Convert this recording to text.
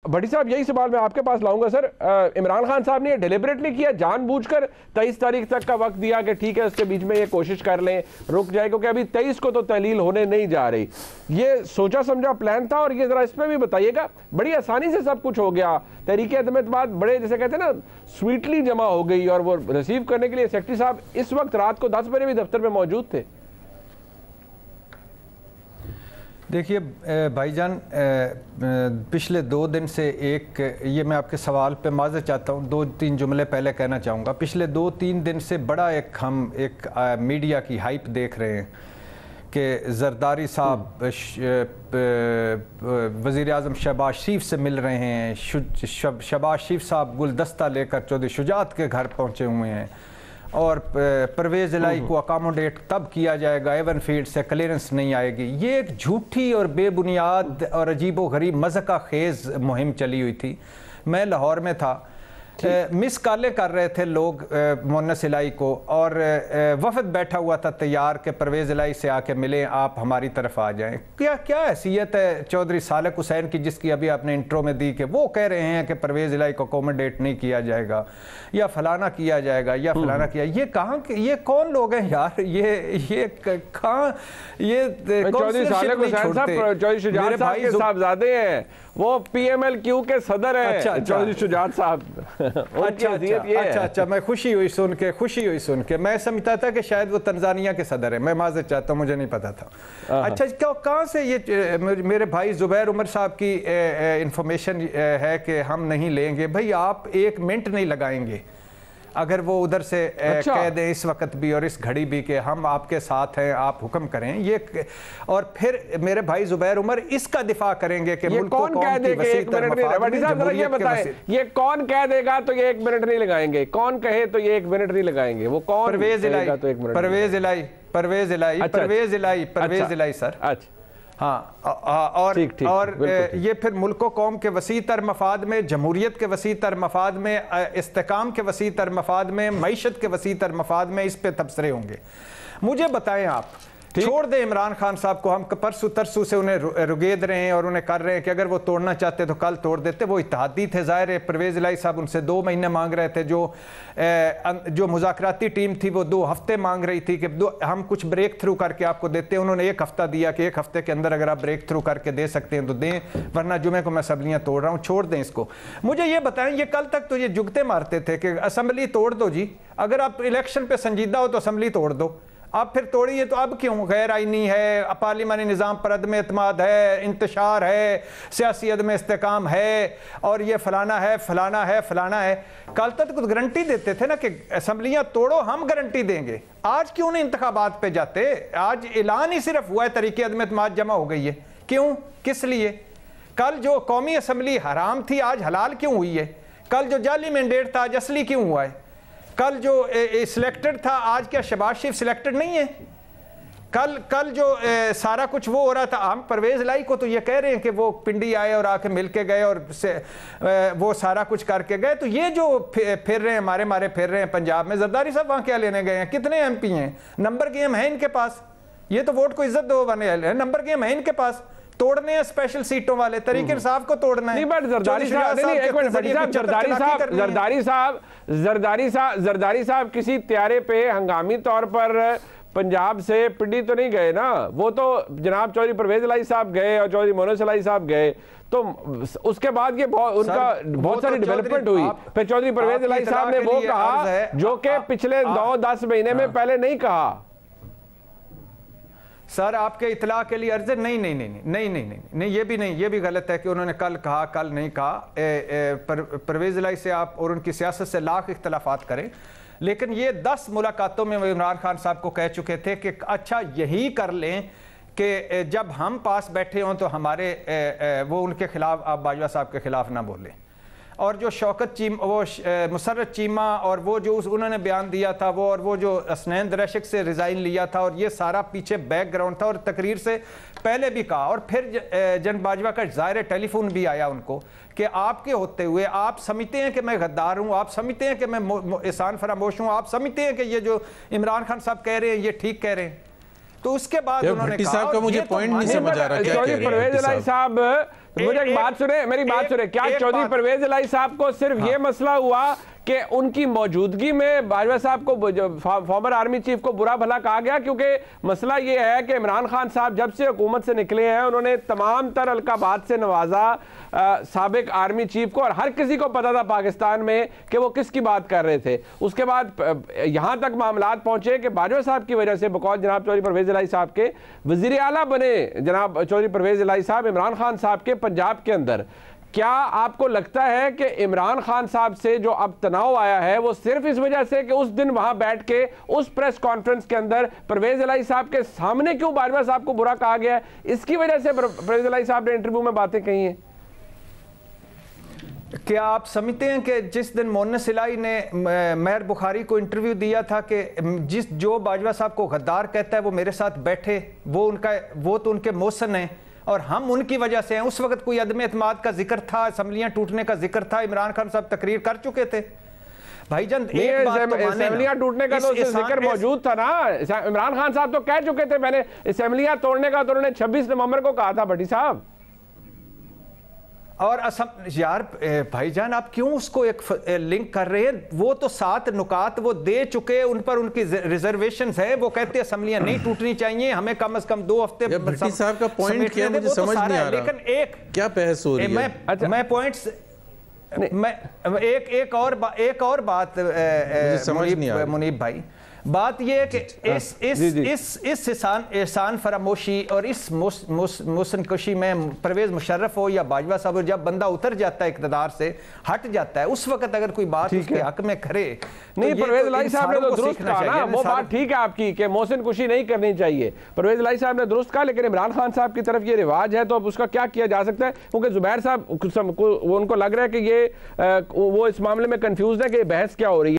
भट्टी साहब यही सवाल मैं आपके पास लाऊंगा सर। इमरान खान साहब ने ये डिलिबरेटली किया, जानबूझकर 23 तारीख तक का वक्त दिया कि ठीक है उसके बीच में ये कोशिश कर लें, रुक जाए, क्योंकि अभी 23 को तो तहलील होने नहीं जा रही। ये सोचा समझा प्लान था? और ये जरा इसमें भी बताइएगा, बड़ी आसानी से सब कुछ हो गया, तहरीक अदम एतमाद बड़े जैसे कहते हैं ना स्वीटली जमा हो गई, और वो रिसीव करने के लिए सेक्रेटरी साहब इस वक्त रात को 10 बजे भी दफ्तर में मौजूद थे। देखिए भाईजान, पिछले 2 दिन से ये मैं आपके सवाल पे माज़रत चाहता हूँ, 2-3 जुमले पहले कहना चाहूँगा। पिछले 2-3 दिन से बड़ा हम मीडिया की हाइप देख रहे हैं कि जरदारी साहब वज़ीर आज़म शहबाज शरीफ से मिल रहे हैं, शहबाज शरीफ साहब गुलदस्ता लेकर चौधरी शुजात के घर पहुँचे हुए हैं, और परवेज़ इलाही को अकामोडेट तब किया जाएगा, एवन फील्ड से क्लियरेंस नहीं आएगी। ये एक झूठी और बेबुनियाद और अजीबो गरीब मज़ाक़ खेज़ मुहिम चली हुई थी। मैं लाहौर में था, मिस कॉलें कर रहे थे लोग मुन्नस इलाही को, और वफद बैठा हुआ था तैयार के परवेज़ इलाही से आके मिलें, आप हमारी तरफ आ जाएं। क्या हैसियत है चौधरी सालक हुसैन की, जिसकी अभी आपने इंट्रो में दी, कि वो कह रहे हैं कि परवेज़ इलाही को अकोमोडेट नहीं किया जाएगा, या फलाना किया जाएगा, या फलाना किया। ये कहाँ, ये कौन लोग हैं यार? ये कहाँ, ये चौधरी सालक हुसैन साहब चौधरी शुजात साहब के साहबजादे हैं, वो PMLQ के सदर हैं चौधरी शुजात साहब। अच्छा, मैं खुशी हुई सुन के। मैं समझता था कि शायद वो तंजानिया के सदर है, मैं माज़रत चाहता हूँ, मुझे नहीं पता था। अच्छा, कहाँ से ये मेरे भाई जुबैर उमर साहब की इंफॉर्मेशन है कि हम नहीं लेंगे? भाई आप 1 मिनट नहीं लगाएंगे अगर वो उधर से कह दें इस वक्त भी और इस घड़ी भी कि हम आपके साथ हैं, आप हुक्म करें। ये और फिर मेरे भाई जुबैर उमर इसका दिफा करेंगे कि ये कौन कह देगा 1 मिनट नहीं, ये बताएं, ये कौन कह देगा तो ये 1 मिनट नहीं लगाएंगे, कौन कहे तो ये 1 मिनट नहीं लगाएंगे, वो कौन? परवेज़ इलाही सर। अच्छा, हाँ, और ये फिर मुल्क कौम के वसी तर मफाद में, जमहूरियत के वसी तर मफाद में, इस्तेकाम के वसी तर मफाद में, मईशत के वसी तर मफाद में इस पे तबसरे होंगे। मुझे बताएं आप, छोड़ दें इमरान खान साहब को, हम परसों तरसों से उन्हें रुगेद रहे हैं और उन्हें कर रहे हैं कि अगर वो तोड़ना चाहते तो कल तोड़ देते। वो इत्तेहादी थे, ज़ाहिर है। परवेज़ इलाही साहब उनसे 2 महीने मांग रहे थे, जो मुज़ाकराती टीम थी वो 2 हफ्ते मांग रही थी कि हम कुछ ब्रेक थ्रू करके आपको देते हैं। उन्होंने 1 हफ्ता दिया कि 1 हफ्ते के अंदर अगर आप ब्रेक थ्रू करके दे सकते हैं तो दें, वरना जुमे को मैं असम्बलियाँ तोड़ रहा हूँ, छोड़ दें इसको। मुझे ये बताएं, ये कल तक तो ये जुगते मारते थे कि असम्बली तोड़ दो जी, अगर आप इलेक्शन पे संजीदा हो तो असम्बली तोड़ दो। अब फिर तोड़िए तो अब क्यों? गैर आईनी है, पार्लिमानी निज़ाम पर अदम एतमाद है, इंतशार है, सियासी अदम इस्तेकाम है, और ये फलाना है, फलाना है, फलाना है। कल तक कुछ गारंटी देते थे ना कि असम्बलियाँ तोड़ो, हम गारंटी देंगे। आज क्यों नहीं इंतखाबात पे जाते? आज ऐलान ही सिर्फ हुआ है, तरीके अदम एतमाद जमा हो गई है। क्यों, किस लिए? कल जो कौमी असम्बली हराम थी आज हलाल क्यों हुई है? कल जो जाली मैंडेट था आज असली क्यों हुआ है? कल जो सिलेक्टेड था आज क्या शहबाज शरीफ सिलेक्टेड नहीं है? कल जो सारा कुछ वो हो रहा था, हम परवेज़ इलाही को तो ये कह रहे हैं कि वो पिंडी आए और आके मिल के गए और वो सारा कुछ करके गए। तो ये जो फिर रहे हैं, मारे फिर रहे हैं पंजाब में, जरदारी साहब वहाँ क्या लेने गए हैं? कितने MP हैं? नंबर गेम है इनके पास। ये तो वोट को इज्जत दो बने हैं, नंबर गेम है इनके पास। तोड़ने हैं स्पेशल सीटों वाले, तरीके साहब को तोड़ना है। नहीं, बट जरदारी साहब किसी त्यारे पे हंगामी तौर पर पंजाब से पिंडी तो नहीं गए ना, वो तो जनाब चौधरी परवेज़ इलाही साहब गए और चौधरी मुन्नस इलाही साहब गए। तो उसके बाद ये उनका बहुत सारी डेवलपमेंट हुई। फिर चौधरी परवेज़ इलाही साहब ने वो कहा जो कि पिछले 9-10 महीने में पहले नहीं कहा। सर आपके इतला के लिए अर्ज नहीं नहीं नहीं नहीं नहीं नहीं नहीं ये भी नहीं, ये भी गलत है कि उन्होंने कल कहा, कल नहीं कहा। परवेज़ इलाही से आप और उनकी सियासत से लाख इख्तलाफात करें, लेकिन ये 10 मुलाकातों में इमरान खान साहब को कह चुके थे कि अच्छा यही कर लें कि जब हम पास बैठे हों तो हमारे वो उनके खिलाफ, आप बाजवा साहब के खिलाफ ना बोलें। और जो शौकत मुसर्रत चीमा और वो जो उन्होंने बयान दिया था वो, और वो जो असनैन दरशक से रिज़ाइन लिया था, और ये सारा पीछे बैकग्राउंड था। और तकरीर से पहले भी कहा, और फिर जन बाजवा का ज़ाहिर टेलीफोन भी आया उनको कि आपके होते हुए आप समझते हैं कि मैं गद्दार हूँ, आप समझते हैं कि मैं एहसान फरामोश हूँ, आप समझते हैं कि ये जो इमरान खान साहब कह रहे हैं ये ठीक कह रहे हैं। तो उसके बाद उन्होंने कहा, साहब का मुझे पॉइंट नहीं समझ आ रहा, क्या कह रहे हैं परवेज इलाही साहब, मुझे एक बात सुने, मेरी बात सुने, क्या चौधरी परवेज इलाही साहब को सिर्फ ये मसला हुआ कि उनकी मौजूदगी में बाजवा साहब को, फॉर्मर आर्मी चीफ को बुरा भला कहा गया? क्योंकि मसला ये है कि इमरान खान साहब जब से हुकूमत से निकले हैं उन्होंने तमाम तर अलकाबात से नवाजा साबिक आर्मी चीफ को, और हर किसी को पता था पाकिस्तान में कि वो किसकी बात कर रहे थे। उसके बाद यहां तक मामलात पहुंचे कि बाजवा साहब की वजह से बकौल जनाब चौधरी परवेज इलाही साहब के वजीर आला बने जनाब चौधरी परवेज इलाही साहब इमरान खान साहब के पंजाब के अंदर। क्या आपको लगता है कि इमरान खान साहब से जो अब तनाव आया है वो सिर्फ इस वजह से कि उस दिन वहां बैठ के उस प्रेस कॉन्फ्रेंस के अंदर परवेज इलाही साहब के सामने क्यों बाजवा साहब को बुरा कहा गया है, इसकी वजह से परवेज इलाही साहब ने इंटरव्यू में बातें कही हैं? क्या आप समझते हैं कि जिस दिन मोहन्नस इलाही ने मेहर बुखारी को इंटरव्यू दिया था कि जो बाजवा साहब को गद्दार कहता है वो मेरे साथ बैठे, वो तो उनके मौसन हैं और हम उनकी वजह से हैं। उस वक्त कोई अदम एतमाद का जिक्र था, असम्बलियां टूटने का जिक्र था, इमरान खान साहब तकरीर कर चुके थे। भाईजान असेंबलियां टूटने का तो जिक्र मौजूद था ना, इमरान खान साहब तो कह चुके थे, मैंने असेंबलियां तोड़ने का तो उन्होंने 26 नवंबर को कहा था भट्टी साहब। और यार भाईजान आप क्यों उसको एक लिंक कर रहे हैं? वो तो 7 नुकात वो दे चुके, उन पर उनकी रिजर्वेशंस है, वो कहते हैं असेंबलियां नहीं टूटनी चाहिए, हमें कम से कम 2 हफ्ते। भट्टी साहब का पॉइंट क्या मुझे समझ नहीं आ रहा, लेकिन एक क्या बहस हो रही है? मैं पॉइंट्स मैं एक और बात समझ नहीं आ रही मुनीब भाई, बात यह है कि इस एहसान फरामोशी और इस मोहसिनकुशी में परवेज मुशर्रफ हो या बाजवा साहब हो, जब बंदा उतर जाता है इकतदार से, हट जाता है, उस वक्त अगर कोई बात उसके हक में करे नहीं, परवेज इलाही साहब ने तो दुरुस्त कहा ना, वो बात ठीक है आपकी कि मोहसिनकुशी नहीं करनी चाहिए, परवेज इलाही साहब ने दुरुस्त कहा, लेकिन इमरान खान साहब की तरफ ये रिवाज है तो अब उसका क्या किया जा सकता है? क्योंकि जुबैर साहब उनको लग रहा है कि ये वो इस मामले में कंफ्यूज है कि बहस क्या हो रही है।